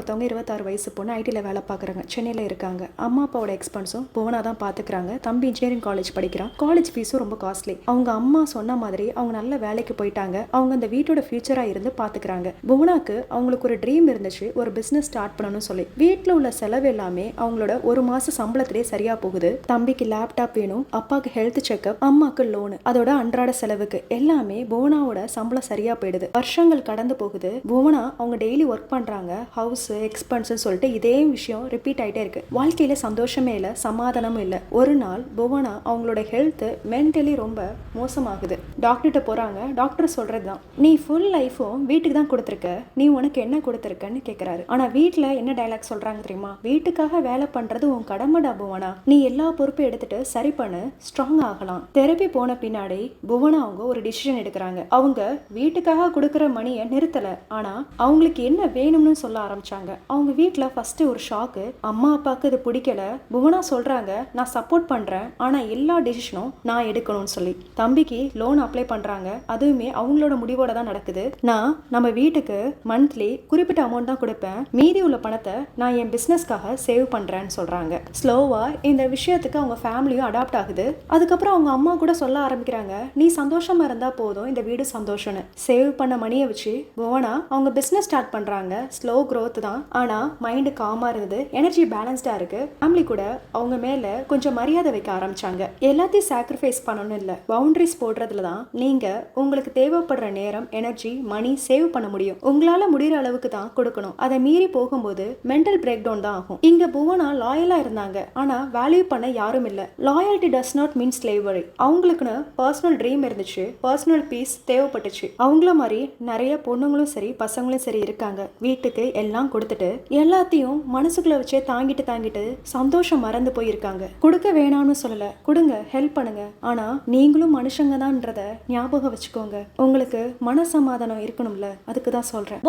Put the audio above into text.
ஒருத்தவங்க 26 வயசு பொண்ணு ஐடியில் வேலை பார்க்குறாங்க, சென்னையில் இருக்காங்க. அம்மா அப்பாவோட எக்ஸ்பென்ஸும் புவனா தான் பார்த்துக்கிறாங்க. தம்பி இன்ஜினியரிங் காலேஜ் படிக்கிறான். காலேஜ் ஃபீஸும் ரொம்ப காஸ்ட்லி. அவங்க அம்மா சொன்ன மாதிரி அவங்க நல்ல வேலைக்கு போயிட்டாங்க. அவங்க அந்த வீட்டோட ஃபியூச்சராக இருந்து பார்த்துக்கிறாங்க. புவனாக்கு அவங்களுக்கு ஒரு ட்ரீம் இருந்துச்சு, ஒரு பிஸ்னஸ் ஸ்டார்ட் பண்ணணும்னு சொல்லி. வீட்டில் உள்ள செலவு எல்லாமே அவங்களோட ஒரு மாச சம்பளத்திலே சரியா போகுது. தம்பிக்கு லேப்டாப் வேணும், அப்பாவுக்கு ஹெல்த் செக்அப், அம்மாக்கு லோனு, அதோட அன்றாட செலவுக்கு எல்லாமே புவனாவோட சம்பளம் சரியா போயிடுது. வருஷங்கள் கடந்து போகுது. புவனா அவங்க டெய்லி ஒர்க் பண்றாங்க. ஹவுஸ் எக்ஸ்பென்ஸ் சொல்லிட்டு இதே விஷயம் ரிப்பீட் ஆயிட்டே இருக்கு. வாழ்க்கையில சந்தோஷமே இல்ல, சமாதானமும் இல்ல. ஒரு நாள் புவனா அவங்களோட ஹெல்த் மென்டலி ரொம்ப மோசமாகுது. டாக்டர்கிட்ட போறாங்க. டாக்டர் சொல்றதுதான், நீ ஃபுல் லைஃபும் வீட்டுக்கு தான் கொடுத்துருக்க, நீ உனக்கு என்ன கொடுத்துருக்கன்னு கேட்கிறாரு. ஆனா வீட்டுல என்ன டைலாக் சொல்றாங்க தெரியுமா? வீட்டுக்காக வேலை பண்றது உன் கடமைடா புவனா, நீ எல்லா பொறுப்பையும் எடுத்துட்டு சரி பண்ணு, ஸ்ட்ராங் ஆகலாம். தெரப்பி போன பின்னாடி புவனா அவங்க ஒரு டிசிஷன் எடுக்கிறாங்க. அவங்க வீட்டுக்காக கொடுக்குற மணியை நிறுத்தல, ஆனா அவங்களுக்கு என்ன வேணும்னு சொல்ல ஆரம்பிச்சாங்க. அவங்க வீட்டுல ஃபர்ஸ்ட் ஒரு ஷாக்கு. அம்மா அப்பாவுக்கு இது பிடிக்கல. புவனா சொல்றாங்க, நான் சப்போர்ட் பண்றேன், ஆனா எல்லா டிசிஷனும் நான் எடுக்கணும்னு சொல்லி. தம்பிக்கு லோன் அப்ளை பண்றாங்க. அதுவுமே அவங்களோட முடிவோட தான் நடக்குது. நான் நம்ம வீட்டுக்கு மந்த்லி குறிப்பிட்ட அமௌண்ட் தான் கொடுப்பேன், மீதி உள்ள பணத்தை நான் என் பிசினஸ்க்காக சேவ் பண்றேன்னு சொல்றாங்க. ஸ்லோவா இந்த விஷயத்துக்கு அவங்க ஃபேமிலியும் அடாப்ட் ஆகுது. அதுக்கப்புறம் அவங்க அம்மா கூட சொல்ல ஆரம்பிக்கிறாங்க, நீ சந்தோஷமா இருந்தா போதும், இந்த வீடு சந்தோஷம்னு. சேவ் பண்ண மணியை வச்சு புவனா அவங்க பிசினஸ் ஸ்டார்ட் பண்றாங்க. ஸ்லோ growth தான், ஆனா மைண்ட் காமா இருந்தது, எனர்ஜி பேலன்ஸ்டா இருக்கு. ஃபேமிலி கூட அவங்க மேல கொஞ்சம் மரியாதை வைக்க ஆரம்பிச்சாங்க. எல்லாத்தையும் சாக்ரிஃபைஸ் பண்ணணும் இல்ல, பவுண்டரிஸ் போடுறதுல தான் நீங்க உங்களுக்கு தேவைப்படுற நேரம், எனர்ஜி, மணி சேவ் பண்ண முடியும். உங்களால முடிகிற அளவுக்கு தான் கொடுக்கணும். அதை மீறி போகும்போது மென்டல் பிரேக் டவுன் தான் ஆகும். இங்க புவனா லாயலா இருந்தாங்க, ஆனா வேல்யூ பண்ண யாரும் இல்ல. Loyalty does not mean slavery. அவங்களுக்குன்னு பர்சனல் ட்ரீம் இருந்துச்சு, பர்சனல் பீஸ் தேவைப்பட்டுச்சு. அவங்கள மாதிரி நிறைய பொண்ணுங்களும் சரி பசங்களும் சரி இருக்காங்க. வீட்டுக்கு எல்லாம் கொடுத்துட்டு எல்லாத்தையும் மனசுக்குள்ள வச்சே தாங்கிட்டு சந்தோஷம் மறந்து போயிருக்காங்க. கொடுக்க வேணாம்னு சொல்லல, கொடுங்க, ஹெல்ப் பண்ணுங்க, ஆனா நீங்களும் மனுஷங்க தான்ன்றத ஞாபகம் வச்சுக்கோங்க. உங்களுக்கு மனசமாதானம் இருக்கணும்ல, அதுக்கு தான் சொல்றேன்.